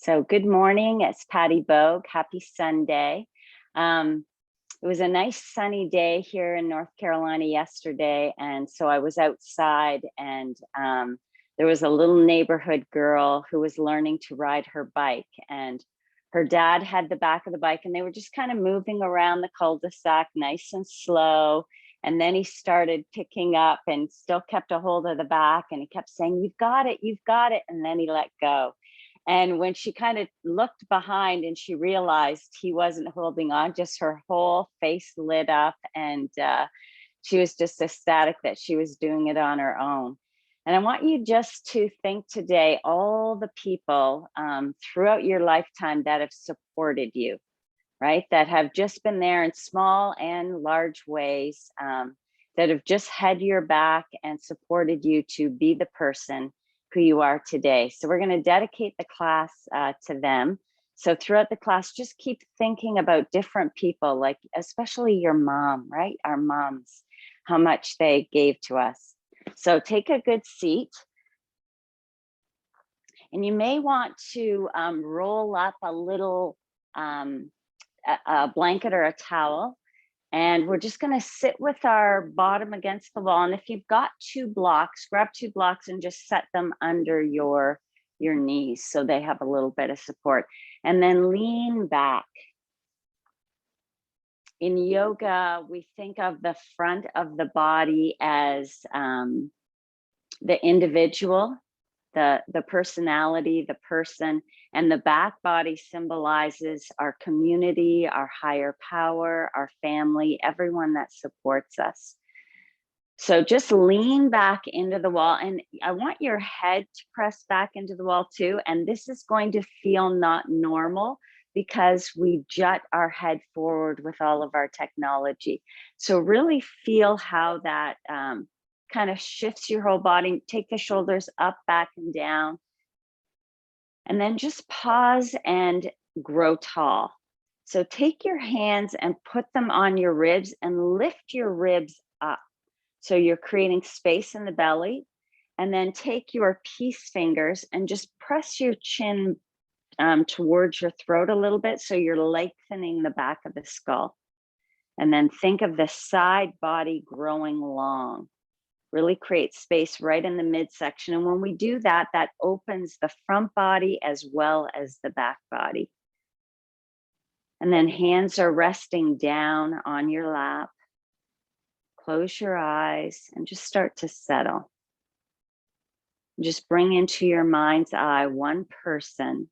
So good morning, it's Patty Bogue. Happy Sunday. It was a nice sunny day here in North Carolina yesterday. And so I was outside and there was a little neighborhood girl who was learning to ride her bike. And her dad had the back of the bike and they were just kind of moving around the cul-de-sac nice and slow. And then he started picking up and still kept a hold of the back and he kept saying, "You've got it, you've got it." And then he let go. And when she kind of looked behind and she realized he wasn't holding on, just her whole face lit up and she was just ecstatic that she was doing it on her own. And I want you just to think today, all the people throughout your lifetime that have supported you, right? That have just been there in small and large ways, that have just had your back and supported you to be the person who you are today. So we're going to dedicate the class to them. So throughout the class, just keep thinking about different people, like especially your mom, right? Our moms, how much they gave to us. So take a good seat. And you may want to roll up a little a blanket or a towel. And we're just going to sit with our bottom against the wall. And if you've got two blocks, grab two blocks and just set them under your knees so they have a little bit of support. And then lean back. In yoga, we think of the front of the body as the individual, the personality, the person, and the back body symbolizes our community, our higher power, our family, everyone that supports us. So just lean back into the wall, and I want your head to press back into the wall too. And this is going to feel not normal because we jut our head forward with all of our technology. So really feel how that kind of shifts your whole body. Take the shoulders up, back, and down. And then just pause and grow tall. So take your hands and put them on your ribs and lift your ribs up. So you're creating space in the belly. And then take your peace fingers and just press your chin towards your throat a little bit. So you're lengthening the back of the skull. And then think of the side body growing long. Really create space right in the midsection. And when we do that, that opens the front body as well as the back body. And then hands are resting down on your lap. Close your eyes and just start to settle. Just bring into your mind's eye one person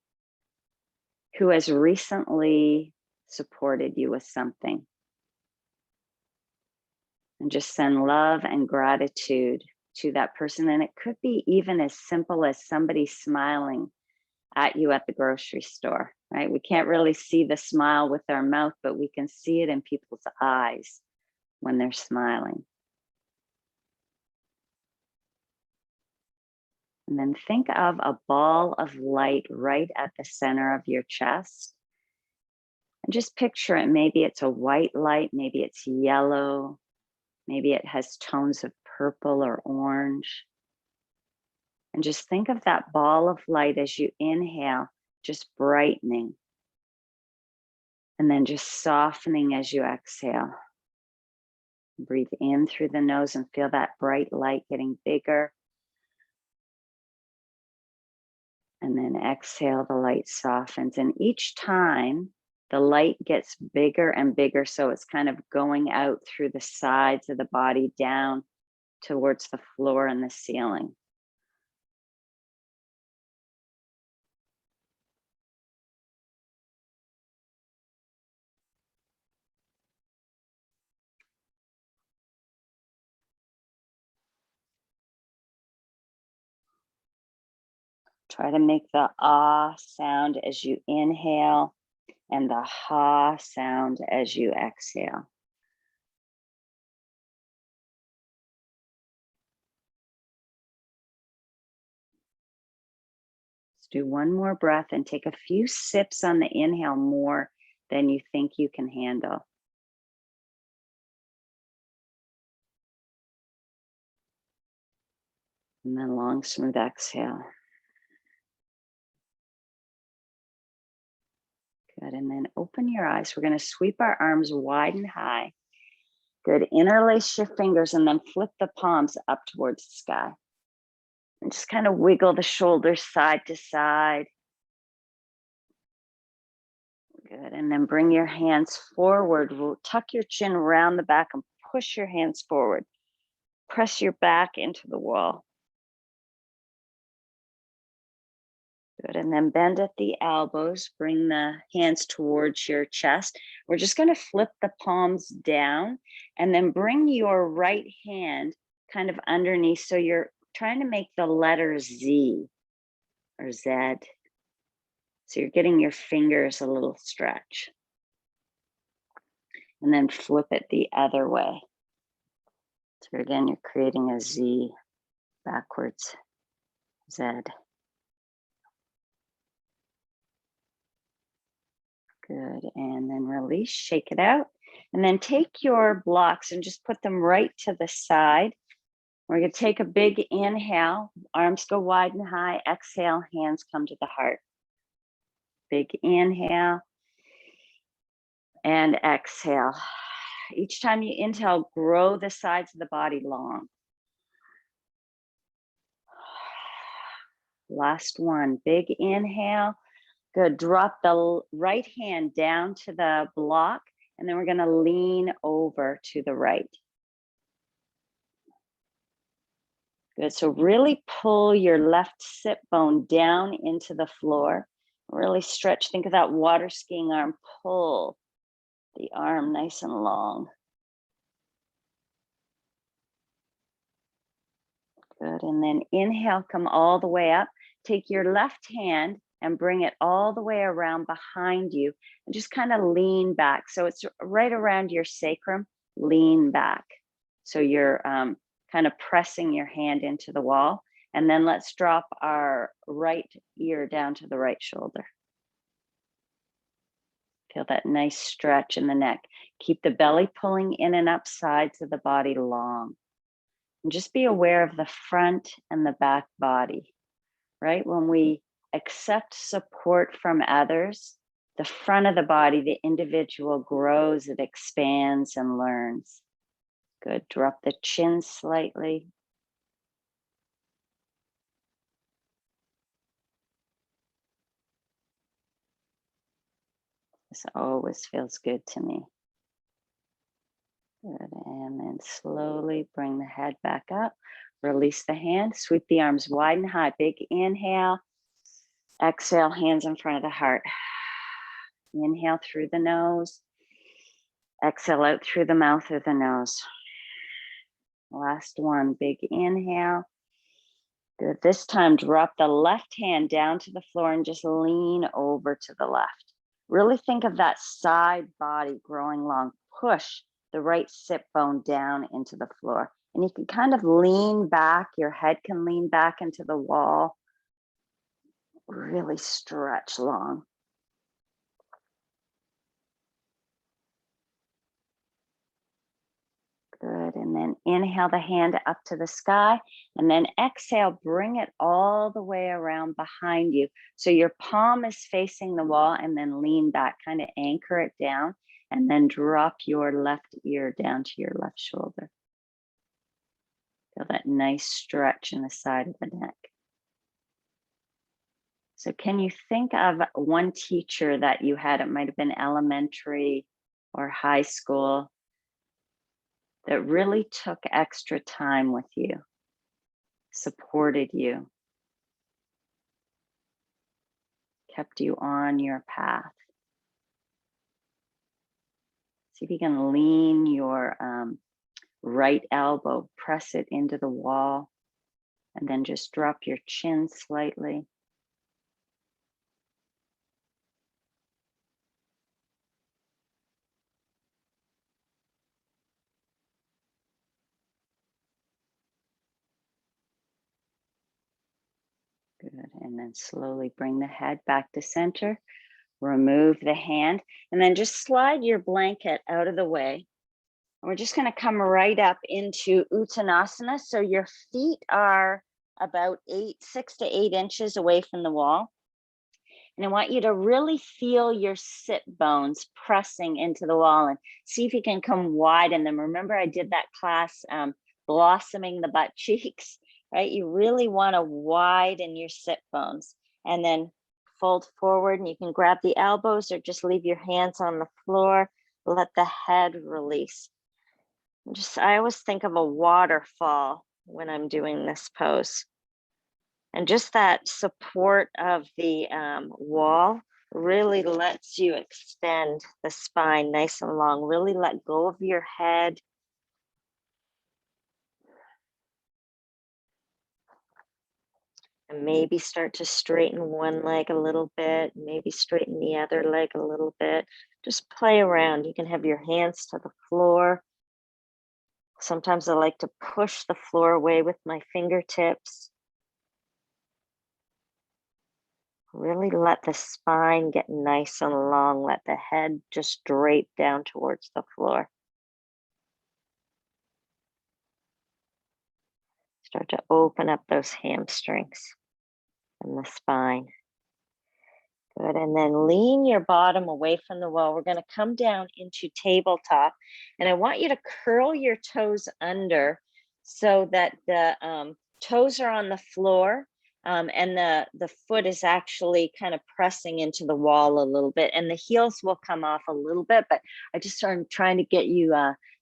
who has recently supported you with something. And just send love and gratitude to that person. And it could be even as simple as somebody smiling at you at the grocery store, right? We can't really see the smile with our mouth, but we can see it in people's eyes when they're smiling. And then think of a ball of light right at the center of your chest. And just picture it. Maybe it's a white light, maybe it's yellow. Maybe it has tones of purple or orange. And just think of that ball of light as you inhale, just brightening. And then just softening as you exhale. Breathe in through the nose and feel that bright light getting bigger. And then exhale, the light softens. And each time, the light gets bigger and bigger, so it's kind of going out through the sides of the body down towards the floor and the ceiling. Try to make the ah sound as you inhale and the ha sound as you exhale. Let's do one more breath and take a few sips on the inhale, more than you think you can handle. And then long, smooth exhale. Good, and then open your eyes. We're going to sweep our arms wide and high. Good, interlace your fingers and then flip the palms up towards the sky. And just kind of wiggle the shoulders side to side. Good, and then bring your hands forward. We'll tuck your chin around the back and push your hands forward. Press your back into the wall. Good, and then bend at the elbows, bring the hands towards your chest. We're just going to flip the palms down and then bring your right hand kind of underneath. So you're trying to make the letter Z or Z. So you're getting your fingers a little stretch. And then flip it the other way. So again, you're creating a Z backwards, Z. Good, and then release, shake it out. And then take your blocks and just put them right to the side. We're gonna take a big inhale, arms go wide and high, exhale, hands come to the heart. Big inhale and exhale. Each time you inhale, grow the sides of the body long. Last one, big inhale. Good, drop the right hand down to the block, and then we're gonna lean over to the right. Good, so really pull your left sit bone down into the floor. Really stretch, think of that water skiing arm, pull the arm nice and long. Good, and then inhale, come all the way up. Take your left hand and bring it all the way around behind you and just kind of lean back. So it's right around your sacrum, lean back. So you're kind of pressing your hand into the wall. And then let's drop our right ear down to the right shoulder. Feel that nice stretch in the neck. Keep the belly pulling in and up, sides of the body long. And just be aware of the front and the back body, right? When we accept support from others, the front of the body, the individual grows, it expands and learns. Good, drop the chin slightly. This always feels good to me. Good, and then slowly bring the head back up. Release the hand, sweep the arms wide and high. Big inhale. Exhale, hands in front of the heart. Inhale through the nose. Exhale out through the mouth or the nose. Last one, big inhale. Good, this time drop the left hand down to the floor and just lean over to the left. Really think of that side body growing long. Push the right sit bone down into the floor. And you can kind of lean back, your head can lean back into the wall. Really stretch long. Good, and then inhale the hand up to the sky, and then exhale, bring it all the way around behind you. So your palm is facing the wall, and then lean back, kind of anchor it down, and then drop your left ear down to your left shoulder. Feel that nice stretch in the side of the neck. So can you think of one teacher that you had? It might have been elementary or high school that really took extra time with you, supported you, kept you on your path. See if you can lean your right elbow, press it into the wall, and then just drop your chin slightly. Good, and then slowly bring the head back to center. Remove the hand, and then just slide your blanket out of the way. And we're just going to come right up into Uttanasana. So your feet are about 6 to 8 inches away from the wall. And I want you to really feel your sit bones pressing into the wall and see if you can come widen them. Remember, I did that class, blossoming the butt cheeks, right? You really want to widen your sit bones and then fold forward, and you can grab the elbows or just leave your hands on the floor. Let the head release. I always think of a waterfall when I'm doing this pose. And just that support of the wall really lets you extend the spine nice and long. Really let go of your head. And maybe start to straighten one leg a little bit, maybe straighten the other leg a little bit. Just play around. You can have your hands to the floor. Sometimes I like to push the floor away with my fingertips. Really let the spine get nice and long. Let the head just drape down towards the floor. Start to open up those hamstrings and the spine. Good, and then lean your bottom away from the wall. We're going to come down into tabletop, and I want you to curl your toes under so that the toes are on the floor, and the foot is actually kind of pressing into the wall a little bit, and the heels will come off a little bit, but I just started trying to get you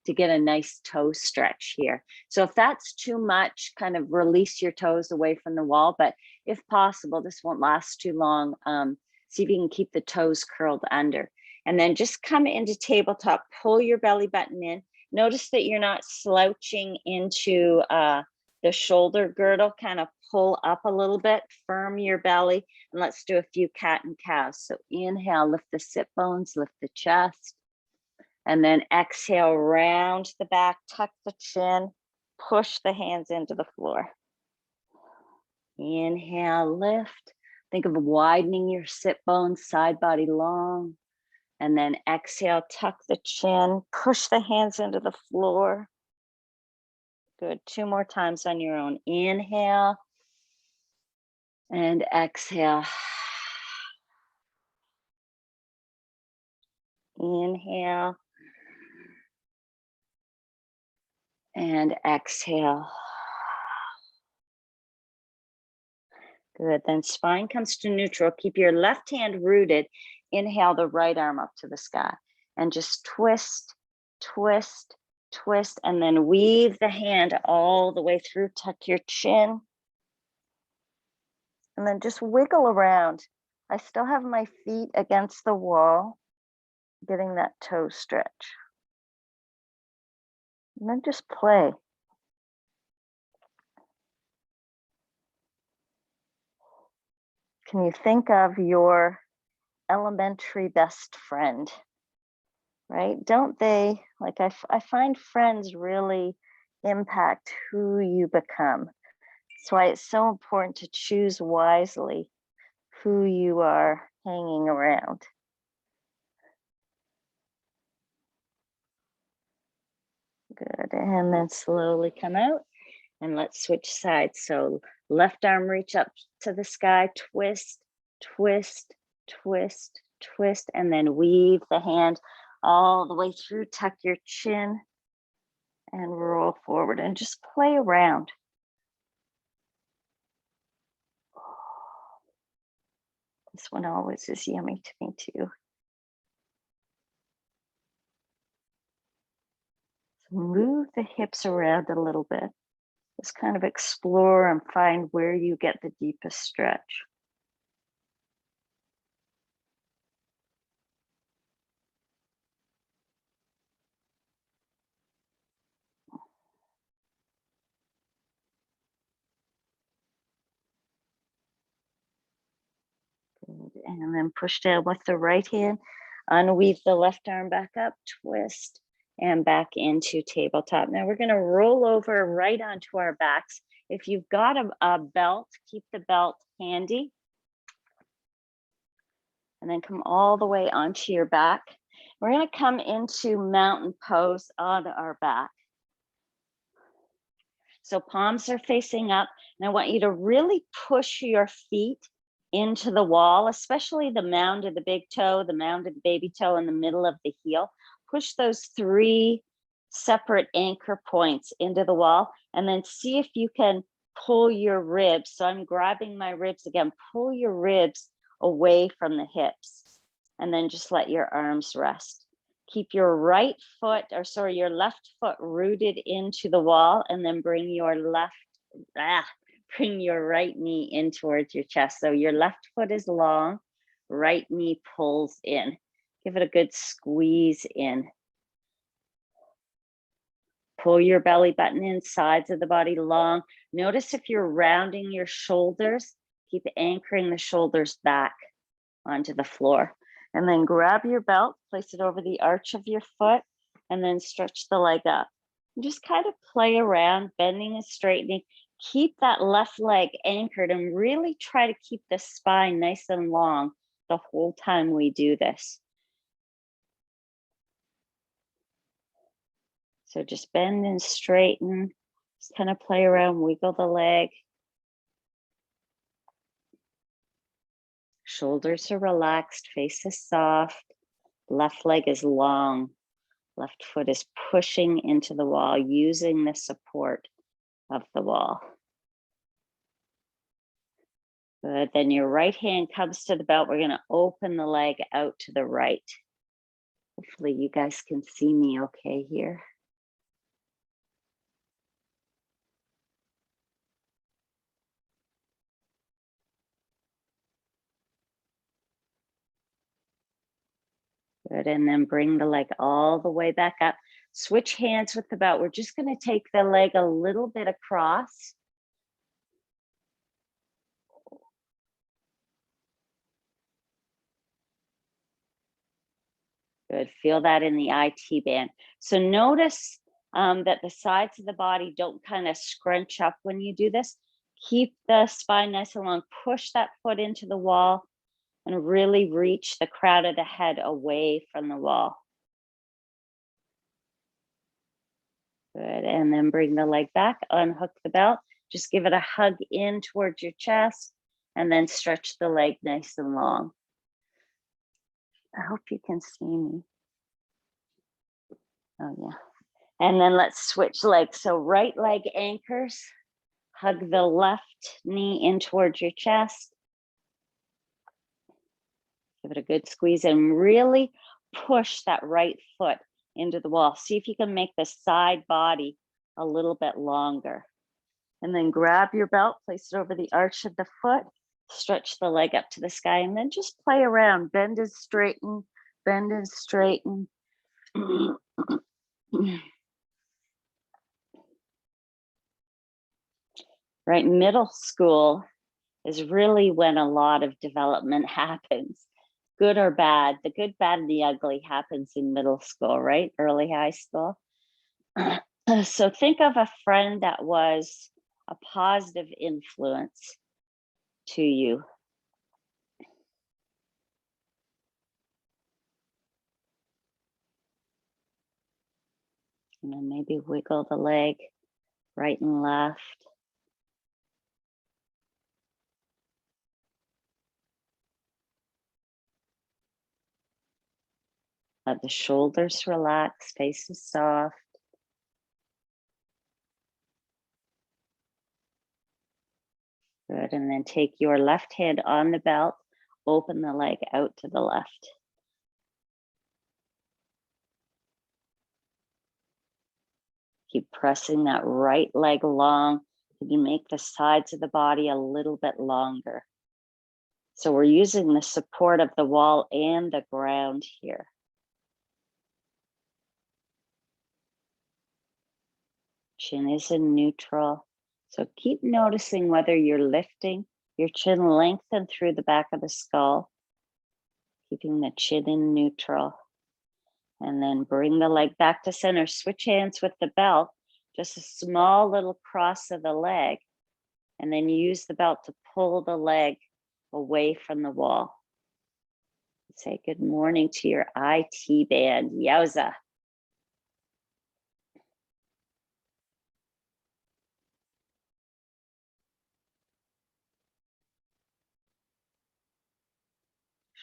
to get a nice toe stretch here. So if that's too much, kind of release your toes away from the wall, but if possible, this won't last too long. See if you can keep the toes curled under. And then just come into tabletop, pull your belly button in. Notice that you're not slouching into the shoulder girdle, kind of pull up a little bit, firm your belly, and let's do a few cat and cows. So inhale, lift the sit bones, lift the chest, and then exhale, round the back, tuck the chin, push the hands into the floor. Inhale, lift. Think of widening your sit bones, side body long. And then exhale, tuck the chin, push the hands into the floor. Good. 2 more times on your own. Inhale and exhale. Inhale and exhale. Good. Then spine comes to neutral. Keep your left hand rooted. Inhale the right arm up to the sky and just twist, twist, twist, and then weave the hand all the way through. Tuck your chin. And then just wiggle around. I still have my feet against the wall, getting that toe stretch. And then just play. Can you think of your elementary best friend? Right? Don't they, like I find friends really impact who you become. That's why it's so important to choose wisely who you are hanging around. Good, and then slowly come out and let's switch sides. So left arm reach up to the sky, twist, twist, twist, twist, and then weave the hand all the way through, tuck your chin and roll forward and just play around. This one always is yummy to me too. So move the hips around a little bit. Just kind of explore and find where you get the deepest stretch. And then push down with the right hand, unweave the left arm back up, twist, and back into tabletop. Now we're going to roll over right onto our backs. If you've got a belt, keep the belt handy. And then come all the way onto your back. We're going to come into mountain pose on our back. So palms are facing up, and I want you to really push your feet into the wall, especially the mound of the big toe, the mound of the baby toe, and the middle of the heel. Push those 3 separate anchor points into the wall, and then see if you can pull your ribs. So I'm grabbing my ribs again. Pull your ribs away from the hips, and then just let your arms rest. Keep your your left foot rooted into the wall, and then bring your right knee in towards your chest. So your left foot is long, right knee pulls in. Give it a good squeeze in. Pull your belly button in, sides of the body long. Notice if you're rounding your shoulders, keep anchoring the shoulders back onto the floor. And then grab your belt, place it over the arch of your foot, and then stretch the leg up. And just kind of play around, bending and straightening. Keep that left leg anchored and really try to keep the spine nice and long the whole time we do this. So just bend and straighten, just kind of play around, wiggle the leg. Shoulders are relaxed, face is soft, left leg is long, left foot is pushing into the wall, using the support of the wall. Good, then your right hand comes to the belt. We're gonna open the leg out to the right. Hopefully you guys can see me okay here. Good, and then bring the leg all the way back up. Switch hands with the belt. We're just gonna take the leg a little bit across. Good, feel that in the IT band. So notice that the sides of the body don't kind of scrunch up when you do this. Keep the spine nice and long. Push that foot into the wall and really reach the crown of the head away from the wall. Good, and then bring the leg back, unhook the belt. Just give it a hug in towards your chest and then stretch the leg nice and long. I hope you can see me. Oh yeah. And then let's switch legs. So right leg anchors, hug the left knee in towards your chest. Give it a good squeeze and really push that right foot into the wall. See if you can make the side body a little bit longer. And then grab your belt, place it over the arch of the foot, stretch the leg up to the sky, and then just play around. Bend and straighten, bend and straighten. Right, middle school is really when a lot of development happens, good or bad. The good, bad, and the ugly happens in middle school, right? Early high school. So think of a friend that was a positive influence to you. And then maybe wiggle the leg right and left. Let the shoulders relax, face is soft. Good, and then take your left hand on the belt, open the leg out to the left. Keep pressing that right leg long. You make the sides of the body a little bit longer. So we're using the support of the wall and the ground here. Chin is in neutral. So keep noticing whether you're lifting your chin lengthened through the back of the skull, keeping the chin in neutral. And then bring the leg back to center. Switch hands with the belt, just a small little cross of the leg. And then use the belt to pull the leg away from the wall. Say good morning to your IT band. Yowza.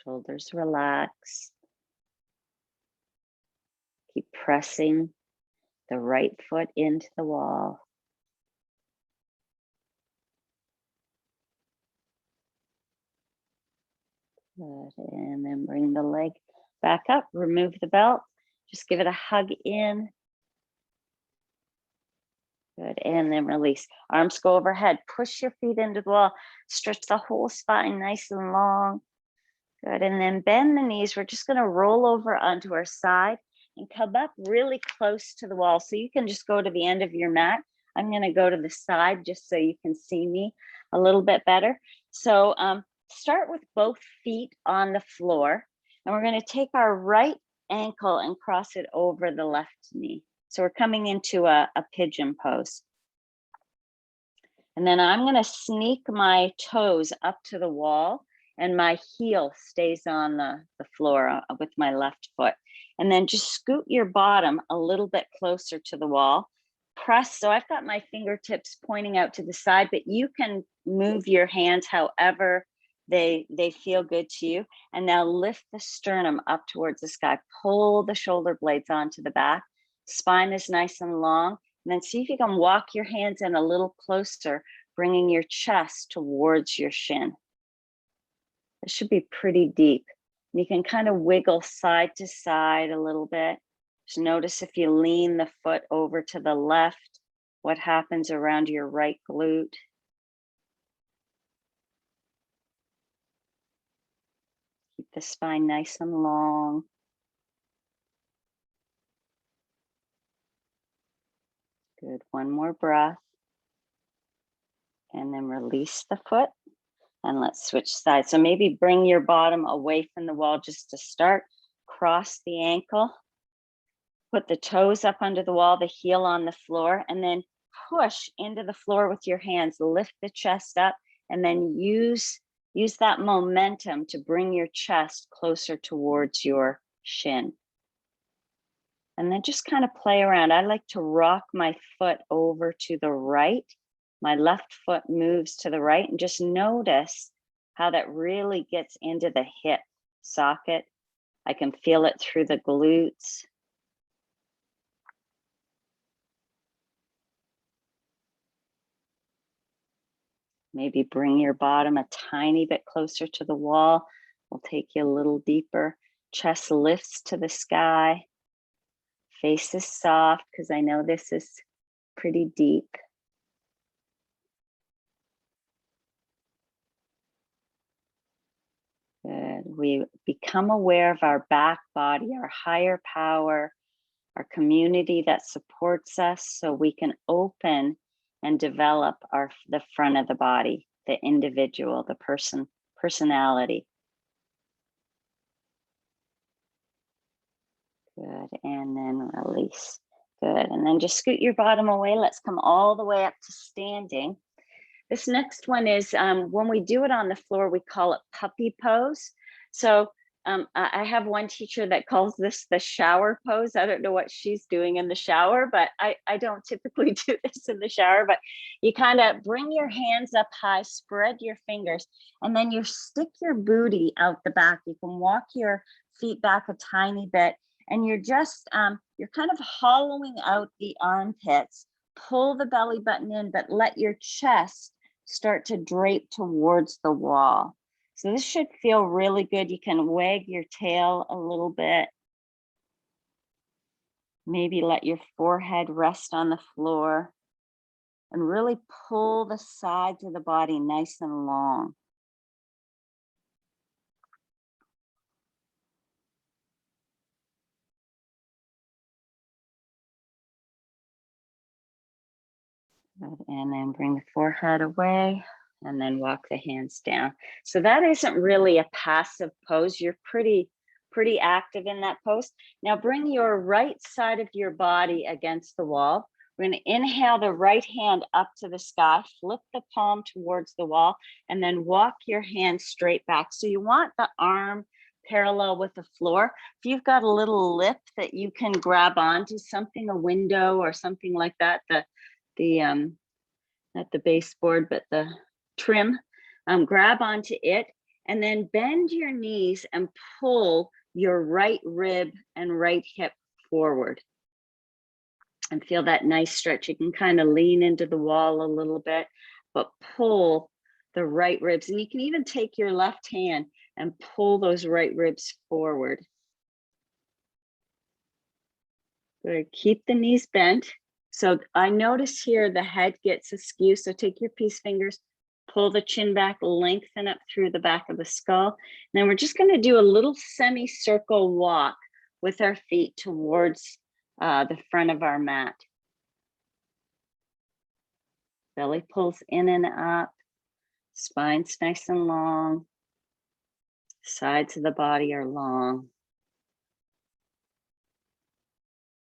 Shoulders relax. Keep pressing the right foot into the wall. Good. And then bring the leg back up, remove the belt. Just give it a hug in. Good. And then release. Arms go overhead. Push your feet into the wall. Stretch the whole spine nice and long. Good. And then bend the knees. We're just going to roll over onto our side and come up really close to the wall. So you can just go to the end of your mat. I'm going to go to the side just so you can see me a little bit better. So start with both feet on the floor. And we're going to take our right ankle and cross it over the left knee. So we're coming into a pigeon pose. And then I'm going to sneak my toes up to the wall and my heel stays on the floor with my left foot. And then just scoot your bottom a little bit closer to the wall. Press, so I've got my fingertips pointing out to the side, but you can move your hands however they feel good to you. And now lift the sternum up towards the sky. Pull the shoulder blades onto the back. Spine is nice and long. And then see if you can walk your hands in a little closer, bringing your chest towards your shin. It should be pretty deep. You can kind of wiggle side to side a little bit. Just notice if you lean the foot over to the left, what happens around your right glute. Keep the spine nice and long. Good, one more breath. And then release the foot. And let's switch sides. So maybe bring your bottom away from the wall just to start. Cross the ankle. Put the toes up under the wall, the heel on the floor, and then push into the floor with your hands. Lift the chest up and then use that momentum to bring your chest closer towards your shin. And then just kind of play around. I like to rock my foot over to the right. My left foot moves to the right, and just notice how that really gets into the hip socket. I can feel it through the glutes. Maybe bring your bottom a tiny bit closer to the wall. We'll take you a little deeper. Chest lifts to the sky. Face is soft because I know this is pretty deep. Good. We become aware of our back body, our higher power, our community that supports us, so we can open and develop the front of the body, the individual, the personality. Good, and then release. Good, and then just scoot your bottom away. Let's come all the way up to standing. This next one is, when we do it on the floor, we call it puppy pose. So I have one teacher that calls this the shower pose. I don't know what she's doing in the shower, but I don't typically do this in the shower. But you kind of bring your hands up high, spread your fingers, and then you stick your booty out the back. You can walk your feet back a tiny bit, and you're just, you're kind of hollowing out the armpits. Pull the belly button in, but let your chest start to drape towards the wall. So this should feel really good. You can wag your tail a little bit. Maybe let your forehead rest on the floor and really pull the sides of the body nice and long. Good. And then bring the forehead away. And then walk the hands down. So that isn't really a passive pose. You're pretty active in that pose. Now bring your right side of your body against the wall. We're going to inhale the right hand up to the sky, flip the palm towards the wall, and then walk your hand straight back. So you want the arm parallel with the floor. If you've got a little lip that you can grab onto, something, a window or something like that, not the baseboard, but the trim, grab onto it And then bend your knees and pull your right rib and right hip forward. And feel that nice stretch. You can kind of lean into the wall a little bit, but pull the right ribs. And you can even take your left hand and pull those right ribs forward. Good. Keep the knees bent. So I notice here the head gets askew. So take your peace fingers, pull the chin back, lengthen up through the back of the skull. And then we're just going to do a little semicircle walk with our feet towards the front of our mat. Belly pulls in and up, spine's nice and long, sides of the body are long.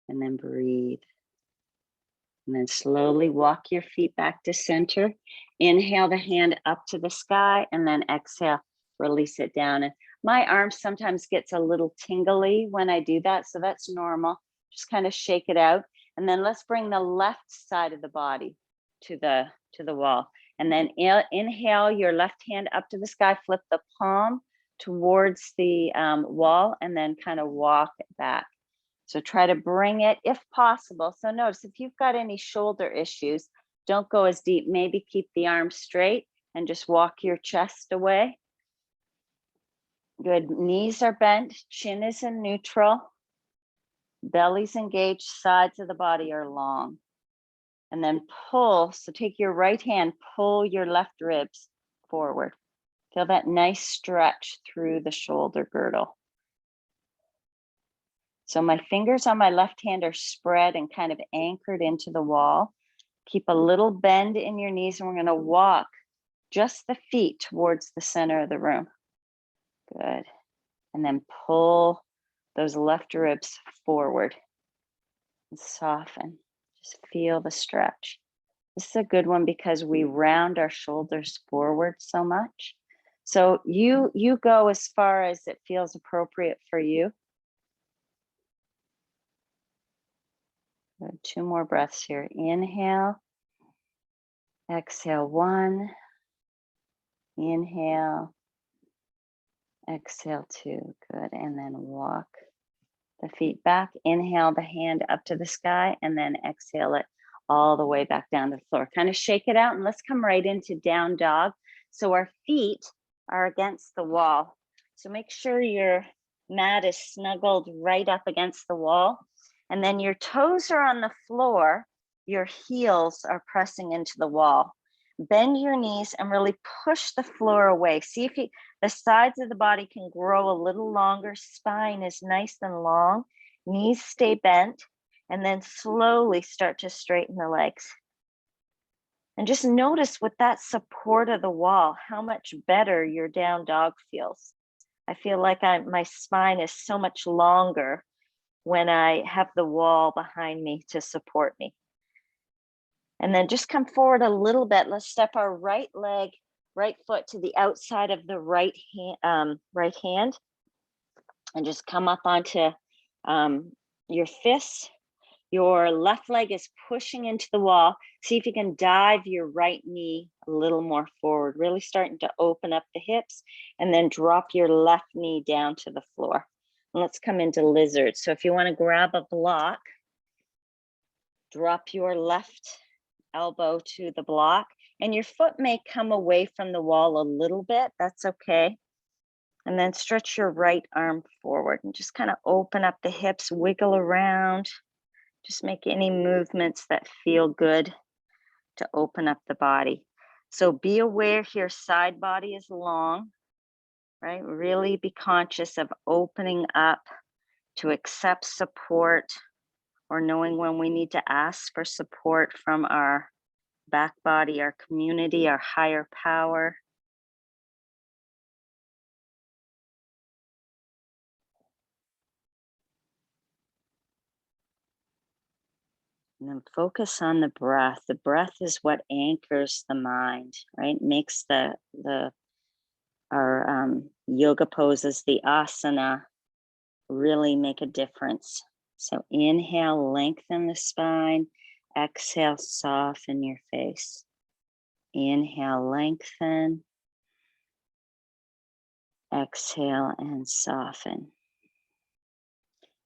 And then breathe. And then slowly walk your feet back to center. Inhale the hand up to the sky, and then exhale, release it down. And my arm sometimes gets a little tingly when I do that, so that's normal. Just kind of shake it out. And then let's bring the left side of the body to the wall. And then inhale your left hand up to the sky, flip the palm towards the wall, and then kind of walk it back. So try to bring it if possible. So notice if you've got any shoulder issues, don't go as deep. Maybe keep the arms straight and just walk your chest away. Good. Knees are bent, chin is in neutral, belly's engaged, sides of the body are long. And then pull. So take your right hand, pull your left ribs forward. Feel that nice stretch through the shoulder girdle. So my fingers on my left hand are spread and kind of anchored into the wall. Keep a little bend in your knees, and we're going to walk just the feet towards the center of the room. Good. And then pull those left ribs forward and soften. Just feel the stretch. This is a good one because we round our shoulders forward so much. So you go as far as it feels appropriate for you. Good. 2 more breaths here. Inhale. Exhale. 1. Inhale. Exhale. 2. Good. And then walk the feet back. Inhale the hand up to the sky, and then exhale it all the way back down to the floor. Kind of shake it out, and let's come right into down dog. So our feet are against the wall. So make sure your mat is snuggled right up against the wall. And then your toes are on the floor. Your heels are pressing into the wall. Bend your knees and really push the floor away. See if the sides of the body can grow a little longer. Spine is nice and long. Knees stay bent. And then slowly start to straighten the legs. And just notice with that support of the wall, how much better your down dog feels. I feel like my spine is so much longer when I have the wall behind me to support me. And then just come forward a little bit. Let's step our right leg, right foot to the outside of the right hand, and just come up onto your fists. Your left leg is pushing into the wall. See if you can dive your right knee a little more forward, really starting to open up the hips, and then drop your left knee down to the floor. And let's come into lizard. So if you want to grab a block, drop your left elbow to the block, and your foot may come away from the wall a little bit. That's okay. And then stretch your right arm forward and just kind of open up the hips, wiggle around. Just make any movements that feel good to open up the body. So be aware here, side body is long, right? Really be conscious of opening up to accept support, or knowing when we need to ask for support from our back body, our community, our higher power. And then focus on the breath. The breath is what anchors the mind, right? Makes our yoga poses, the asana, really make a difference. So inhale, lengthen the spine. Exhale, soften your face. Inhale, lengthen. Exhale and soften.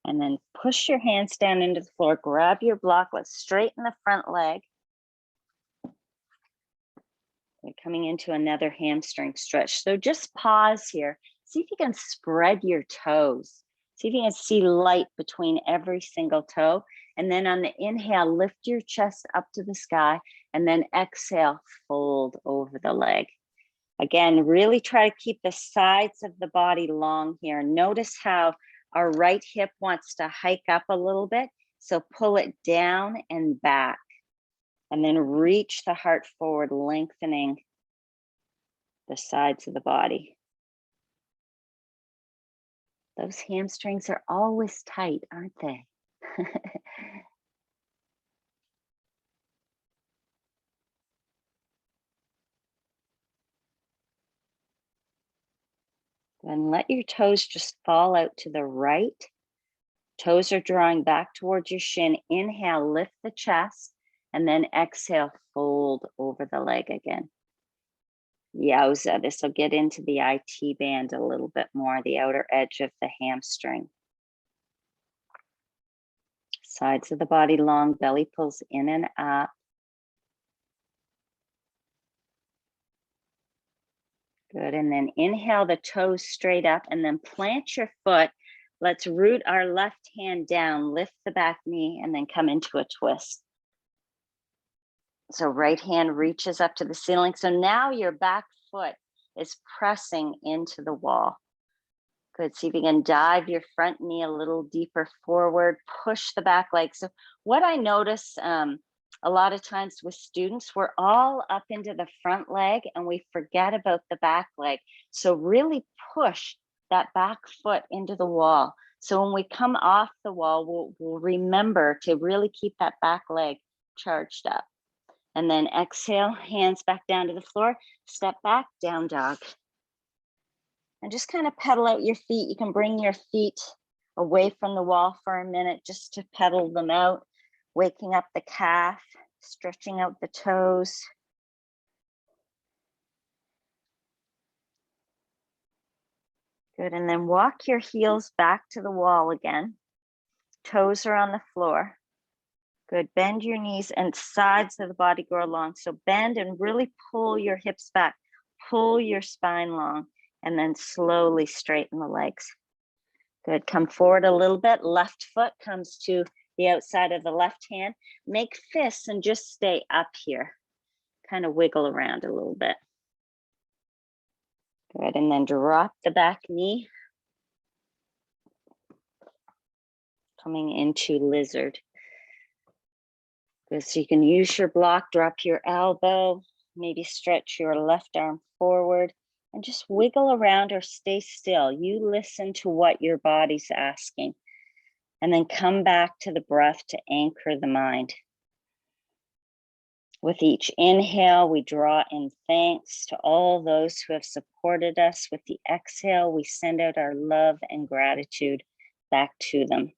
And then push your hands down into the floor. Grab your block. Let's straighten the front leg. We're coming into another hamstring stretch. So just pause here. See if you can spread your toes. See if you can see light between every single toe. And then on the inhale, lift your chest up to the sky. And then exhale, fold over the leg. Again, really try to keep the sides of the body long here. Notice how our right hip wants to hike up a little bit. So pull it down and back. And then reach the heart forward, lengthening the sides of the body. Those hamstrings are always tight, aren't they? Then let your toes just fall out to the right. Toes are drawing back towards your shin. Inhale, lift the chest, and then exhale, fold over the leg again. Yowza, this will get into the IT band a little bit more, the outer edge of the hamstring. Sides of the body long, belly pulls in and up. Good, and then inhale the toes straight up and then plant your foot. Let's root our left hand down, lift the back knee, and then come into a twist. So right hand reaches up to the ceiling. So now your back foot is pressing into the wall. Good, see if you can dive your front knee a little deeper forward, push the back leg. So what I notice a lot of times with students, we're all up into the front leg and we forget about the back leg. So really push that back foot into the wall. So when we come off the wall, we'll remember to really keep that back leg charged up. And then exhale, hands back down to the floor, step back, down dog. And just kind of pedal out your feet. You can bring your feet away from the wall for a minute just to pedal them out, waking up the calf, stretching out the toes. Good, and then walk your heels back to the wall again. Toes are on the floor. Good, bend your knees and sides of the body go along. So bend and really pull your hips back, pull your spine long, and then slowly straighten the legs. Good, come forward a little bit. Left foot comes to the outside of the left hand. Make fists and just stay up here. Kind of wiggle around a little bit. Good, and then drop the back knee. Coming into lizard. Good, so you can use your block, drop your elbow, maybe stretch your left arm forward and just wiggle around or stay still. You listen to what your body's asking and then come back to the breath to anchor the mind. With each inhale, we draw in thanks to all those who have supported us. With the exhale, we send out our love and gratitude back to them.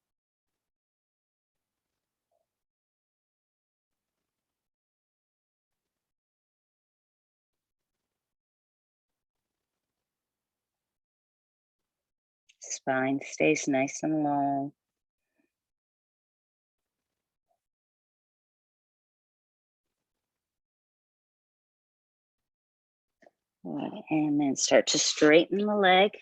Spine stays nice and long. And then start to straighten the leg.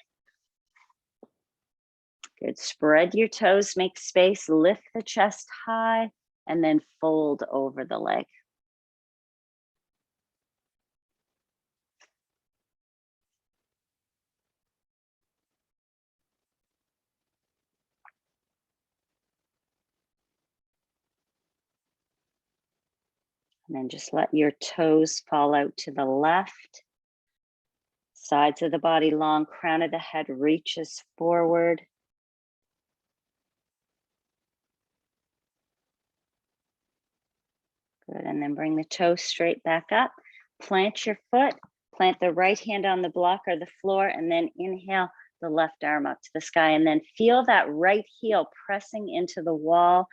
Good, spread your toes, make space, lift the chest high, and then fold over the leg. And then just let your toes fall out to the left. Sides of the body long, crown of the head reaches forward. Good, and then bring the toes straight back up. Plant your foot, plant the right hand on the block or the floor, and then inhale the left arm up to the sky. And then feel that right heel pressing into the wall.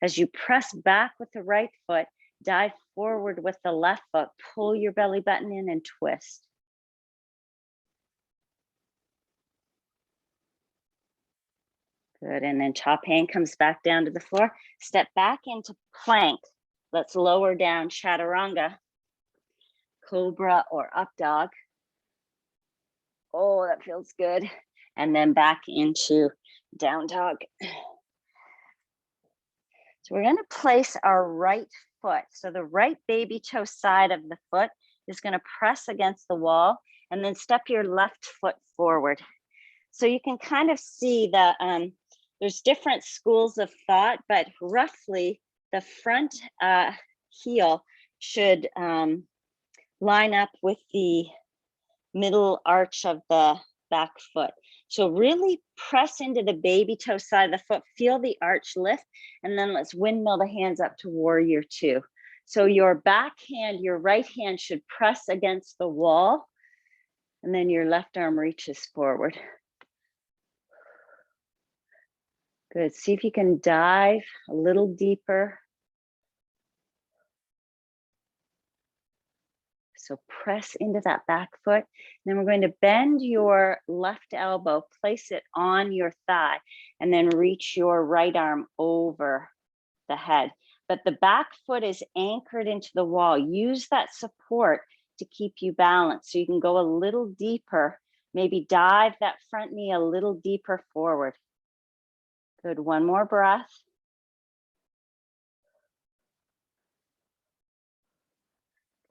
As you press back with the right foot, dive forward with the left foot, pull your belly button in and twist. Good, and then top hand comes back down to the floor. Step back into plank. Let's lower down chaturanga, cobra or up dog. Oh, that feels good. And then back into down dog. So we're going to place our right foot. So the right baby toe side of the foot is going to press against the wall, and then step your left foot forward. So you can kind of see that there's different schools of thought, but roughly the front heel should line up with the middle arch of the back foot. So really press into the baby toe side of the foot, feel the arch lift, and then let's windmill the hands up to warrior two. So your back hand, your right hand should press against the wall, and then your left arm reaches forward. Good, see if you can dive a little deeper. So press into that back foot. Then we're going to bend your left elbow, place it on your thigh, and then reach your right arm over the head. But the back foot is anchored into the wall. Use that support to keep you balanced. So you can go a little deeper, maybe dive that front knee a little deeper forward. Good, one more breath.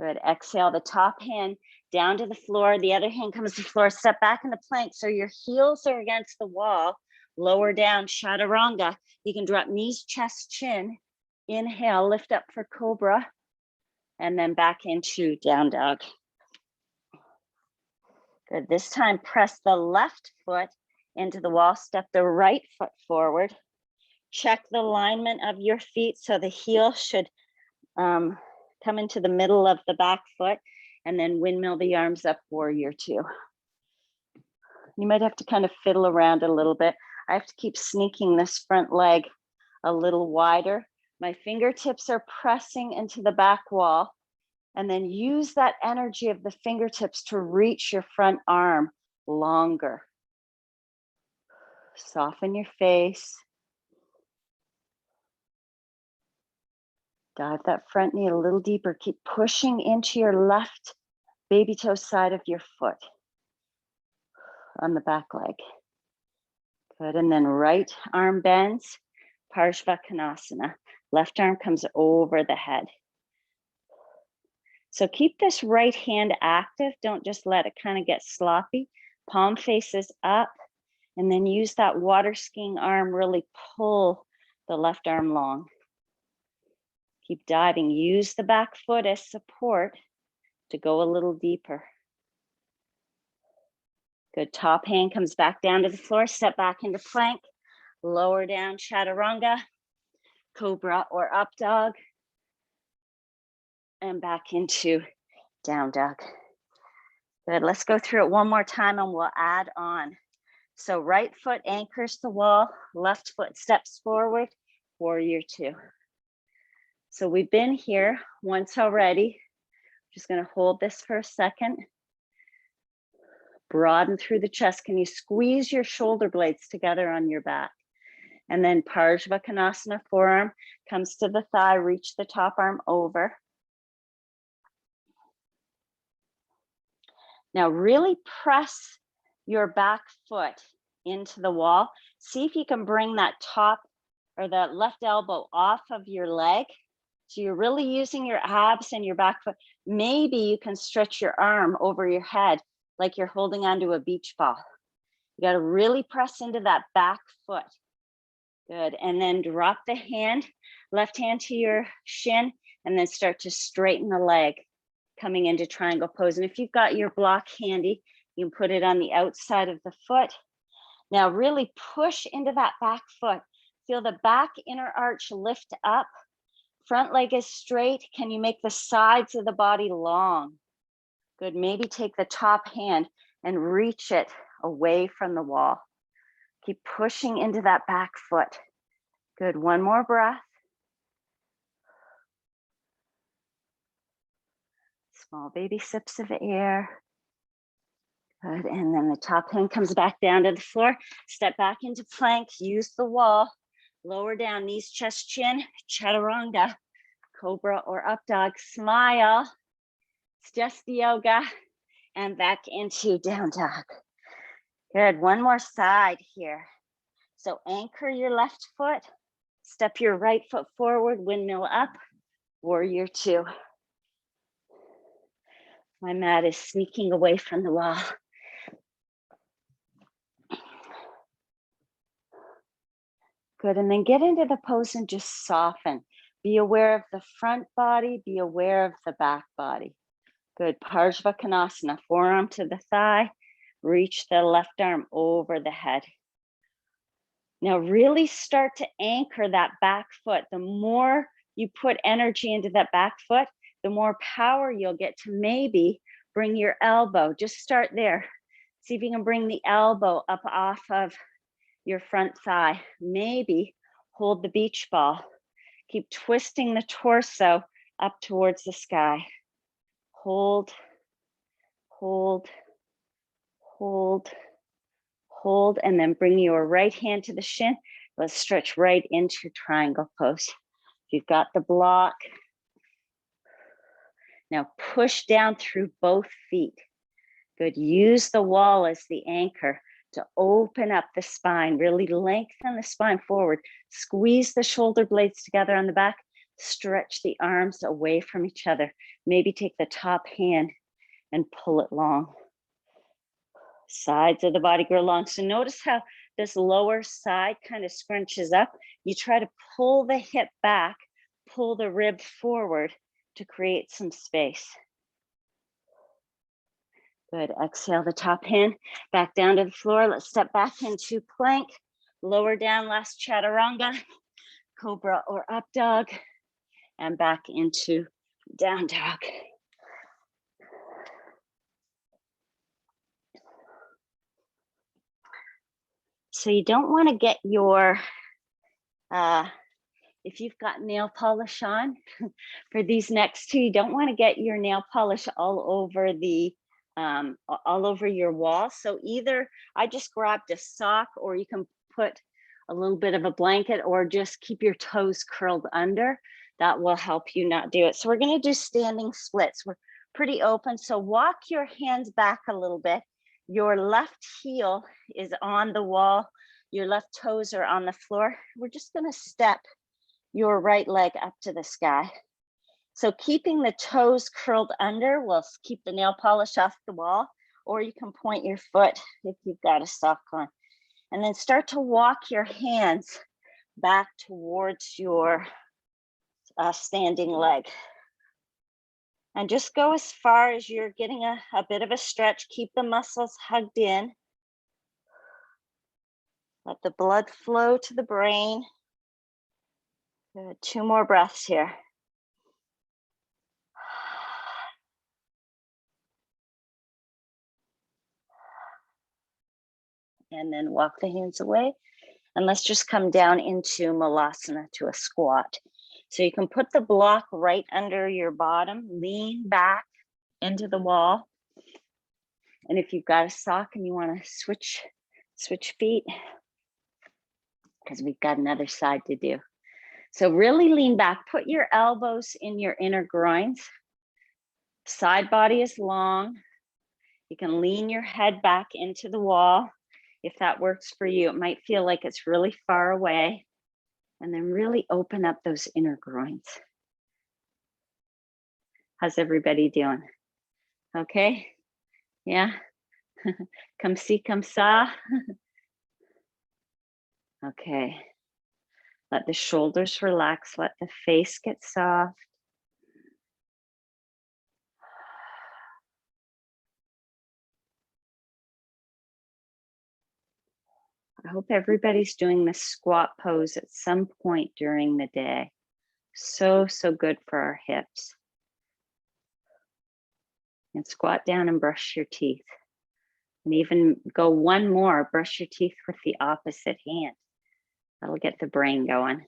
Good, exhale the top hand down to the floor. The other hand comes to the floor, step back into plank. So your heels are against the wall, lower down, chaturanga. You can drop knees, chest, chin. Inhale, lift up for cobra, and then back into down dog. Good, this time press the left foot into the wall, step the right foot forward. Check the alignment of your feet so the heel should come into the middle of the back foot, and then windmill the arms up, warrior two. You might have to kind of fiddle around a little bit. I have to keep sneaking this front leg a little wider. My fingertips are pressing into the back wall, and then use that energy of the fingertips to reach your front arm longer. Soften your face. Dive that front knee a little deeper. Keep pushing into your left baby toe side of your foot on the back leg. Good, and then right arm bends, Badaknasana. Left arm comes over the head. So keep this right hand active. Don't just let it kind of get sloppy. Palm faces up, and then use that water skiing arm, really pull the left arm long. Keep diving. Use the back foot as support to go a little deeper. Good, top hand comes back down to the floor, step back into plank, lower down, chaturanga, cobra or up dog, and back into down dog. Good, let's go through it one more time and we'll add on. So right foot anchors the wall, left foot steps forward, warrior two. So we've been here once already. Just gonna hold this for a second. Broaden through the chest. Can you squeeze your shoulder blades together on your back? And then Badaknasana, forearm comes to the thigh, reach the top arm over. Now really press your back foot into the wall. See if you can bring that top or that left elbow off of your leg. So you're really using your abs and your back foot. Maybe you can stretch your arm over your head like you're holding onto a beach ball. You got to really press into that back foot. Good, and then drop the hand, left hand to your shin, and then start to straighten the leg, coming into triangle pose. And if you've got your block handy, you can put it on the outside of the foot. Now really push into that back foot. Feel the back inner arch lift up. Front leg is straight. Can you make the sides of the body long? Good, maybe take the top hand and reach it away from the wall. Keep pushing into that back foot. Good, one more breath. Small baby sips of air. Good, and then the top hand comes back down to the floor. Step back into plank, use the wall. Lower down, knees, chest, chin, chaturanga, cobra or up dog, smile. It's just yoga. And back into down dog. Good, one more side here. So anchor your left foot, step your right foot forward, windmill up, warrior two. My mat is sneaking away from the wall. Good, and then get into the pose and just soften. Be aware of the front body, be aware of the back body. Good, Badaknasana, forearm to the thigh, reach the left arm over the head. Now really start to anchor that back foot. The more you put energy into that back foot, the more power you'll get to maybe bring your elbow. Just start there. See if you can bring the elbow up off of your front thigh. Maybe hold the beach ball. Keep twisting the torso up towards the sky. Hold, hold, hold, hold, and then bring your right hand to the shin. Let's stretch right into triangle pose. You've got the block. Now push down through both feet. Good, use the wall as the anchor to open up the spine, really lengthen the spine forward, squeeze the shoulder blades together on the back, stretch the arms away from each other. Maybe take the top hand and pull it long. Sides of the body grow long. So notice how this lower side kind of scrunches up. You try to pull the hip back, pull the rib forward to create some space. Good, exhale the top hand, back down to the floor. Let's step back into plank, lower down, last chaturanga, cobra or up dog, and back into down dog. So you don't want to get your, if you've got nail polish on for these next two, you don't want to get your nail polish all over the all over your wall. So either I just grabbed a sock, or you can put a little bit of a blanket, or just keep your toes curled under. That will help you not do it. So we're going to do standing splits. We're pretty open. So walk your hands back a little bit. Your left heel is on the wall. Your left toes are on the floor. We're just going to step your right leg up to the sky. So keeping the toes curled under will keep the nail polish off the wall, or you can point your foot if you've got a sock on. And then start to walk your hands back towards your standing leg. And just go as far as you're getting a bit of a stretch. Keep the muscles hugged in. Let the blood flow to the brain. Good. 2 more breaths here. And then walk the hands away. And let's just come down into Malasana, to a squat. So you can put the block right under your bottom, lean back into the wall. And if you've got a sock and you want to switch feet, because we've got another side to do. So really lean back, put your elbows in your inner groins. Side body is long. You can lean your head back into the wall if that works for you. It might feel like it's really far away. And then really open up those inner groins. How's everybody doing? Okay? Yeah? Come see, come saw. Okay. Let the shoulders relax. Let the face get soft. I hope everybody's doing this squat pose at some point during the day. So, so good for our hips. And squat down and brush your teeth. And even go one more, brush your teeth with the opposite hand. That'll get the brain going.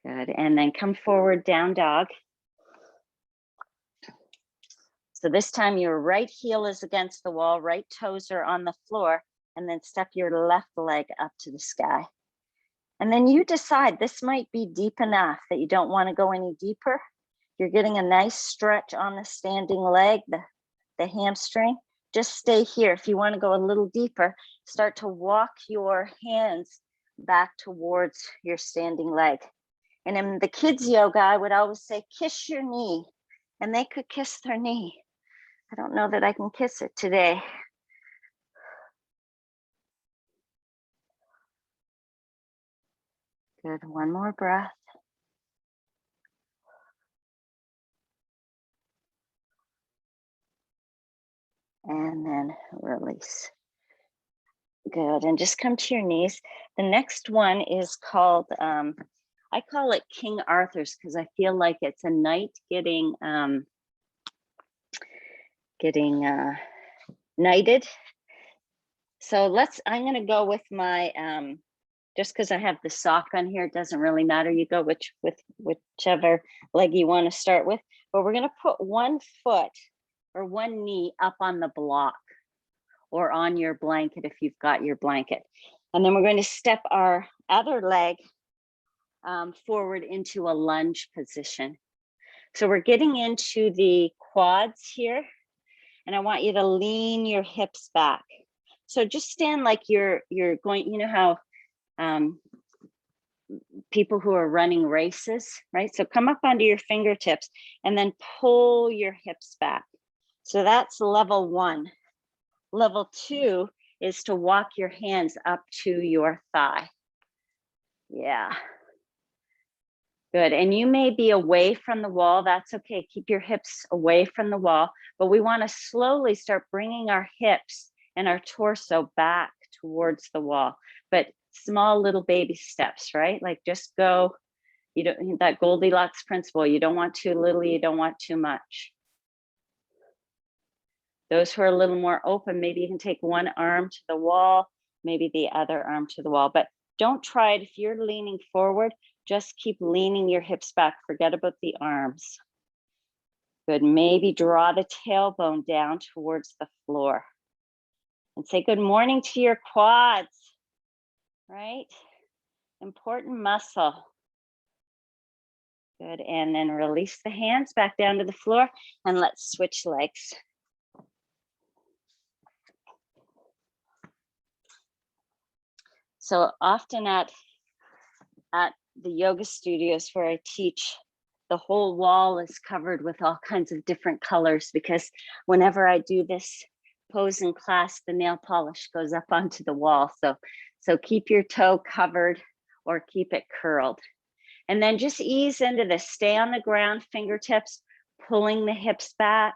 Good, and then come forward, down dog. So this time your right heel is against the wall, right toes are on the floor, and then step your left leg up to the sky. And then you decide, this might be deep enough that you don't want to go any deeper. You're getting a nice stretch on the standing leg, the hamstring. Just stay here. If you want to go a little deeper, start to walk your hands back towards your standing leg. And in the kids yoga, I would always say, kiss your knee. And they could kiss their knee. I don't know that I can kiss it today. Good, one more breath. And then release. Good, and just come to your knees. The next one is called, I call it King Arthur's because I feel like it's a knight getting knighted. So I'm gonna go with my, just because I have the sock on here, it doesn't really matter. You go with whichever leg you want to start with, but we're gonna put one foot or one knee up on the block or on your blanket if you've got your blanket. And then we're going to step our other leg forward into a lunge position. So we're getting into the quads here, and I want you to lean your hips back. So just stand like you're going, you know how people who are running races, right? So come up onto your fingertips and then pull your hips back. So that's level one. Level two is to walk your hands up to your thigh. Yeah. Good. And you may be away from the wall. That's okay. Keep your hips away from the wall. But we want to slowly start bringing our hips and our torso back towards the wall. But small little baby steps, right? Like just go, you don't, that Goldilocks principle. You don't want too little, you don't want too much. Those who are a little more open, maybe you can take one arm to the wall, maybe the other arm to the wall, but don't try it. If you're leaning forward, just keep leaning your hips back. Forget about the arms. Good. Maybe draw the tailbone down towards the floor and say good morning to your quads, right? Important muscle. Good. And then release the hands back down to the floor and let's switch legs. So often at the yoga studios where I teach, the whole wall is covered with all kinds of different colors because whenever I do this pose in class, the nail polish goes up onto the wall. So keep your toe covered or keep it curled. And then just ease into this. Stay on the ground, fingertips, pulling the hips back.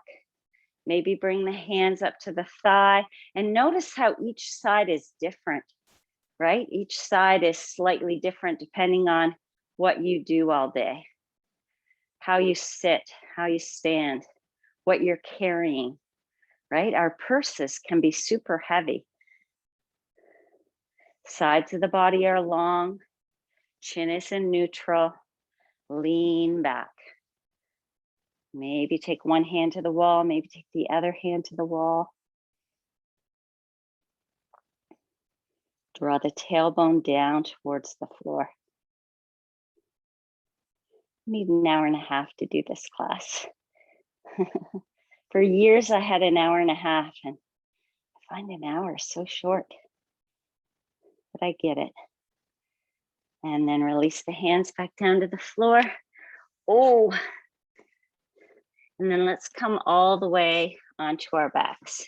Maybe bring the hands up to the thigh and notice how each side is different. Right? Each side is slightly different depending on what you do all day, how you sit, how you stand, what you're carrying, right? Our purses can be super heavy. Sides of the body are long, chin is in neutral, lean back. Maybe take one hand to the wall, maybe take the other hand to the wall. Draw the tailbone down towards the floor. Need an hour and a half to do this class. For years, I had an hour and a half, and I find an hour so short, but I get it. And then release the hands back down to the floor. Oh, and then let's come all the way onto our backs.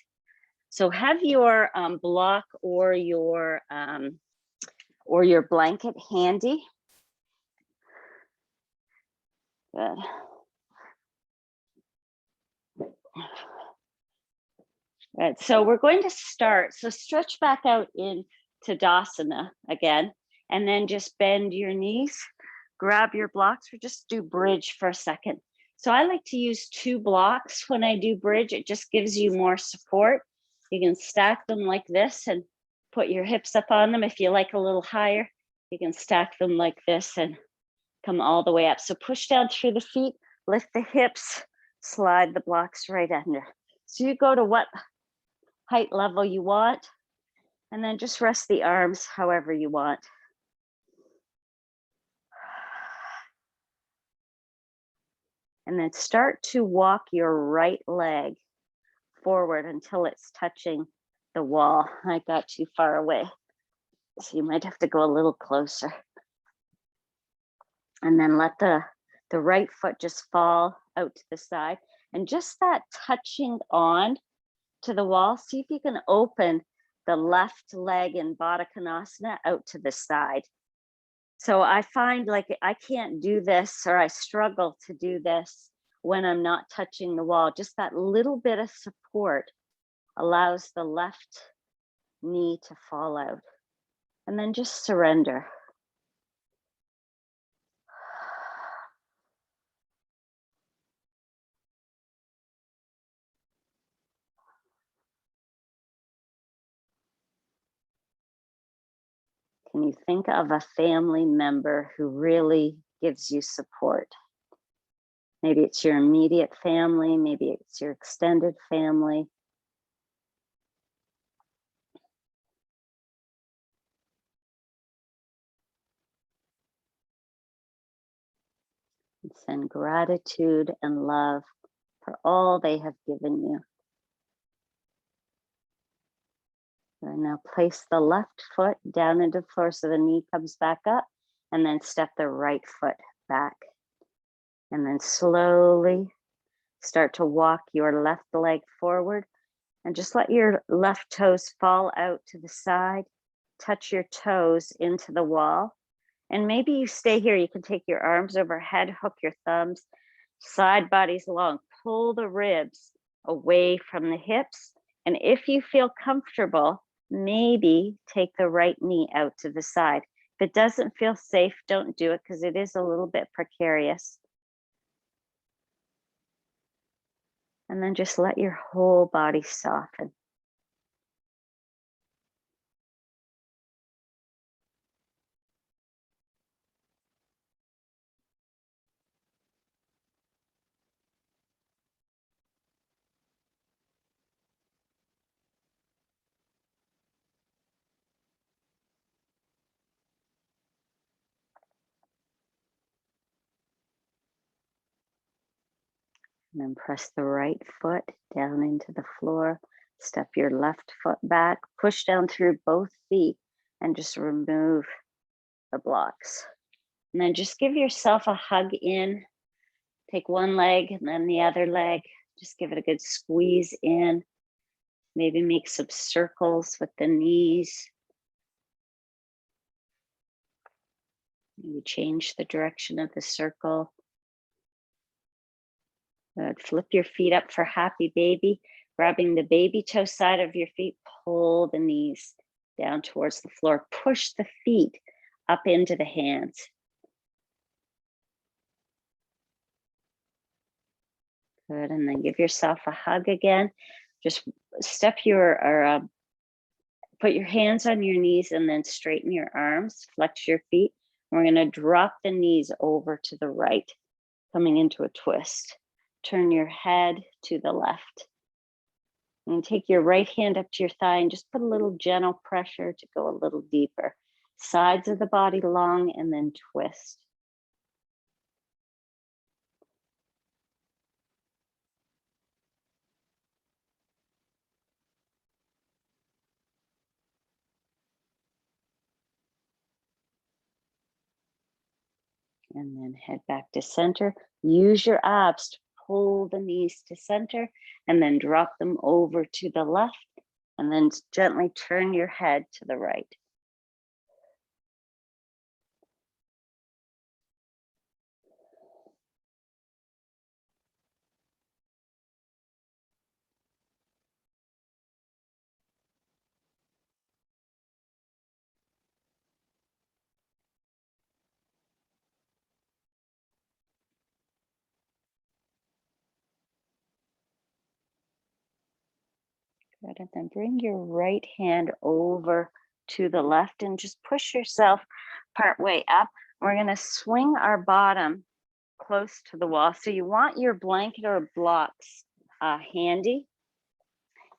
So have your block or your blanket handy. Good. Right, so we're going to start. So stretch back out in Tadasana again, and then just bend your knees, grab your blocks, or just do bridge for a second. So I like to use 2 blocks when I do bridge. It just gives you more support. You can stack them like this and put your hips up on them. If you like a little higher, you can stack them like this and come all the way up. So push down through the feet, lift the hips, slide the blocks right under. So you go to what height level you want, and then just rest the arms however you want. And then start to walk your right leg forward until it's touching the wall. I got too far away, so you might have to go a little closer. And then let the right foot just fall out to the side. And just that touching on to the wall, see if you can open the left leg in Badaknasana out to the side. So I find like I can't do this, or I struggle to do this when I'm not touching the wall. Just that little bit of support allows the left knee to fall out. And then just surrender. Can you think of a family member who really gives you support? Maybe it's your immediate family, maybe it's your extended family. And send gratitude and love for all they have given you. And now place the left foot down into the floor so the knee comes back up, and then step the right foot back. And then slowly start to walk your left leg forward, and just let your left toes fall out to the side. Touch your toes into the wall. And maybe you stay here. You can take your arms overhead, hook your thumbs, side bodies long, pull the ribs away from the hips. And if you feel comfortable, maybe take the right knee out to the side. If it doesn't feel safe, don't do it, because it is a little bit precarious. And then just let your whole body soften. And then press the right foot down into the floor. Step your left foot back, push down through both feet, and just remove the blocks. And then just give yourself a hug in. Take one leg and then the other leg. Just give it a good squeeze in. Maybe make some circles with the knees. Maybe change the direction of the circle. Good. Flip your feet up for happy baby. Grabbing the baby toe side of your feet, pull the knees down towards the floor. Push the feet up into the hands. Good, and then give yourself a hug again. Just step put your hands on your knees and then straighten your arms, flex your feet. We're gonna drop the knees over to the right, coming into a twist. Turn your head to the left. And take your right hand up to your thigh and just put a little gentle pressure to go a little deeper. Sides of the body long, and then twist. And then head back to center. Use your abs to pull the knees to center, and then drop them over to the left, and then gently turn your head to the right. Good, and then bring your right hand over to the left and just push yourself part way up. We're gonna swing our bottom close to the wall. So you want your blanket or blocks handy.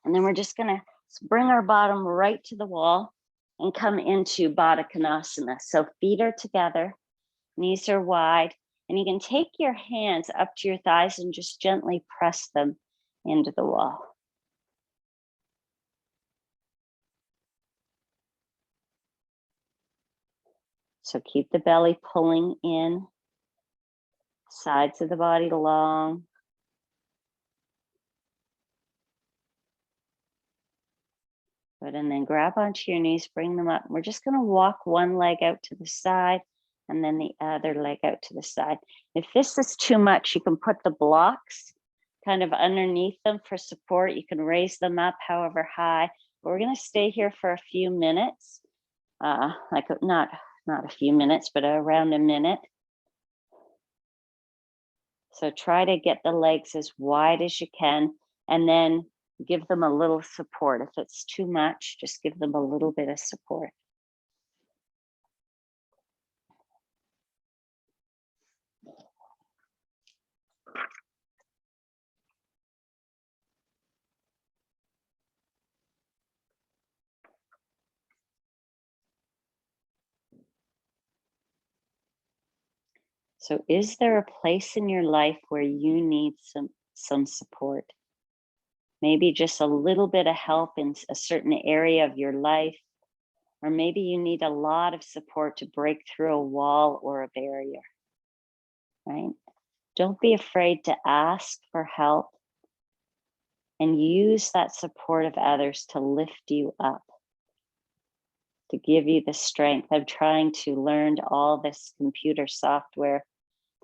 And then we're just gonna bring our bottom right to the wall and come into Badaknasana. So feet are together, knees are wide, and you can take your hands up to your thighs and just gently press them into the wall. So keep the belly pulling in, sides of the body long. Good, and then grab onto your knees, bring them up. We're just gonna walk one leg out to the side and then the other leg out to the side. If this is too much, you can put the blocks kind of underneath them for support. You can raise them up however high. But we're gonna stay here for a few minutes, like not a few minutes, but around a minute. So try to get the legs as wide as you can, and then give them a little support. If it's too much, just give them a little bit of support. So is there a place in your life where you need some support? Maybe just a little bit of help in a certain area of your life, or maybe you need a lot of support to break through a wall or a barrier, right? Don't be afraid to ask for help and use that support of others to lift you up, to give you the strength. I'm trying to learn all this computer software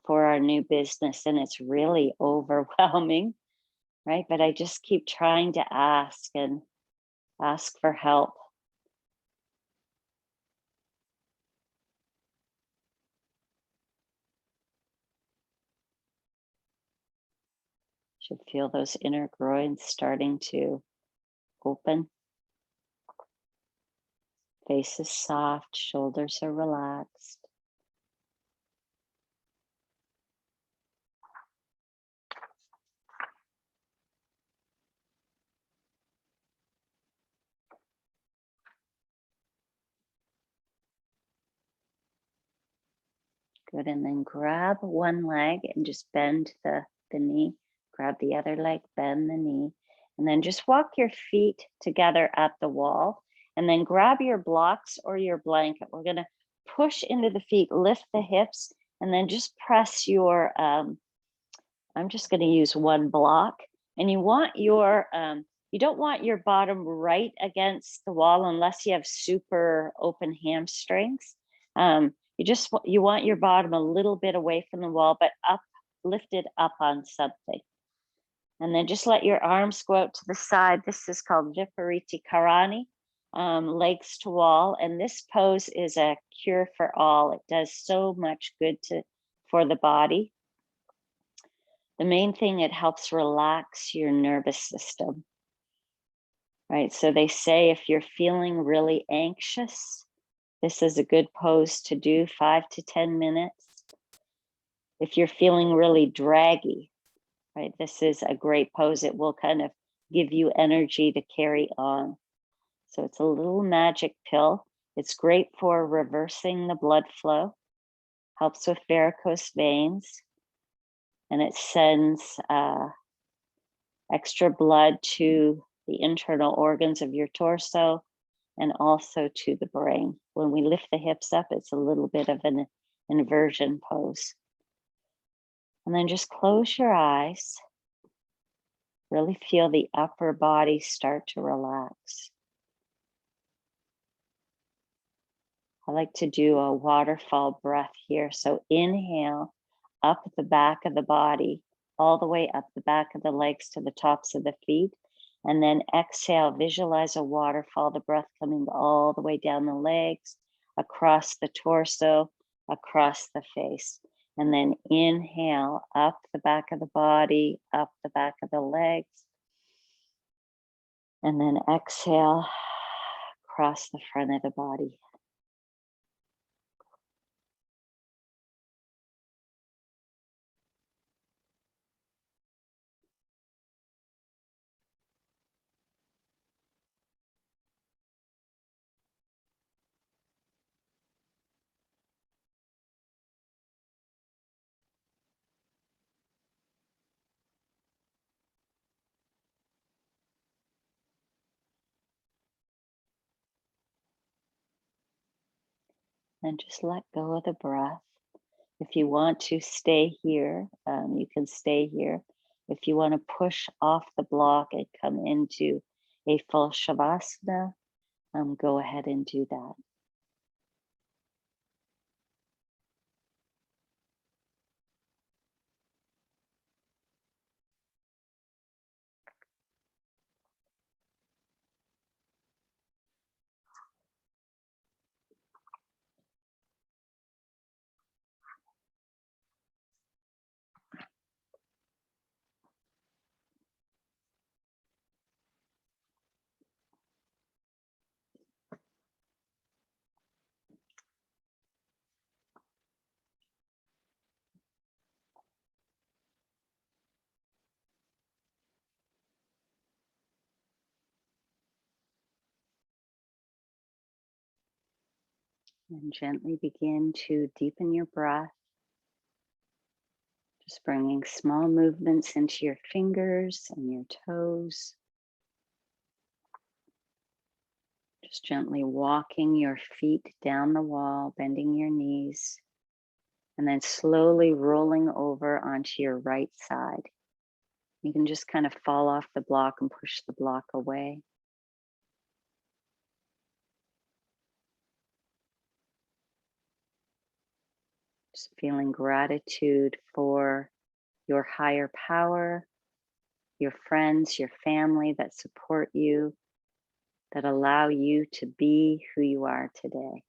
for our new business, and it's really overwhelming, right? But I just keep trying to ask and ask for help. Should feel those inner groins starting to open. Face is soft, shoulders are relaxed. Good, and then grab one leg and just bend the knee. Grab the other leg, bend the knee, and then just walk your feet together at the wall. And then grab your blocks or your blanket. We're gonna push into the feet, lift the hips, and then just press your, I'm just gonna use one block. And you want your, you don't want your bottom right against the wall unless you have super open hamstrings. You want your bottom a little bit away from the wall, but up, lifted up on something. And then just let your arms go out to the side. This is called Vipariti Karani, legs to wall. And this pose is a cure for all. It does so much good for the body. The main thing, it helps relax your nervous system, right? So they say if you're feeling really anxious, this is a good pose to do 5 to 10 minutes. If you're feeling really draggy, right, this is a great pose. It will kind of give you energy to carry on. So it's a little magic pill. It's great for reversing the blood flow, helps with varicose veins, and it sends extra blood to the internal organs of your torso and also to the brain. When we lift the hips up, it's a little bit of an inversion pose. And then just close your eyes. Really feel the upper body start to relax. I like to do a waterfall breath here. So inhale up the back of the body, all the way up the back of the legs to the tops of the feet. And then exhale, visualize a waterfall, the breath coming all the way down the legs, across the torso, across the face. And then inhale up the back of the body, up the back of the legs. And then exhale across the front of the body. And just let go of the breath. If you want to stay here, you can stay here. If you want to push off the block and come into a full Shavasana, go ahead and do that. And gently begin to deepen your breath. Just bringing small movements into your fingers and your toes. Just gently walking your feet down the wall, bending your knees, and then slowly rolling over onto your right side. You can just kind of fall off the block and push the block away. Just feeling gratitude for your higher power, your friends, your family that support you, that allow you to be who you are today.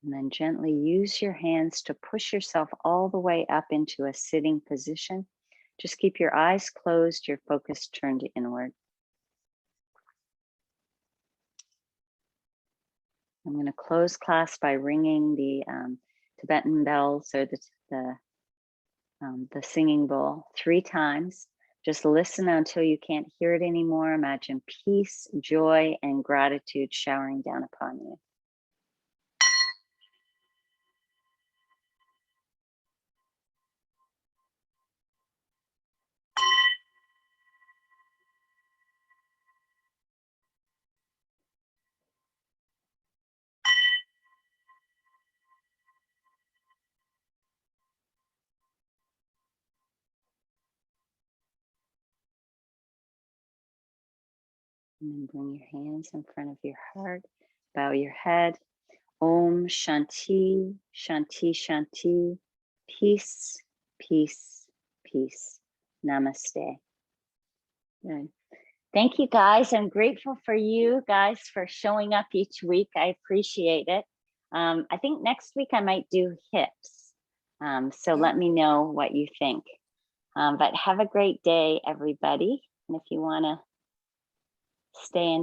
And then gently use your hands to push yourself all the way up into a sitting position. Just keep your eyes closed, your focus turned inward. I'm going to close class by ringing the Tibetan bells, or the singing bowl 3 times. Just listen until you can't hear it anymore. Imagine peace, joy, and gratitude showering down upon you. And then bring your hands in front of your heart. Bow your head. Om Shanti, Shanti, Shanti. Peace, peace, peace. Namaste. Good. Thank you, guys. I'm grateful for you guys for showing up each week. I appreciate it. I think next week I might do hips. So let me know what you think. But have a great day, everybody. And if you want to stay in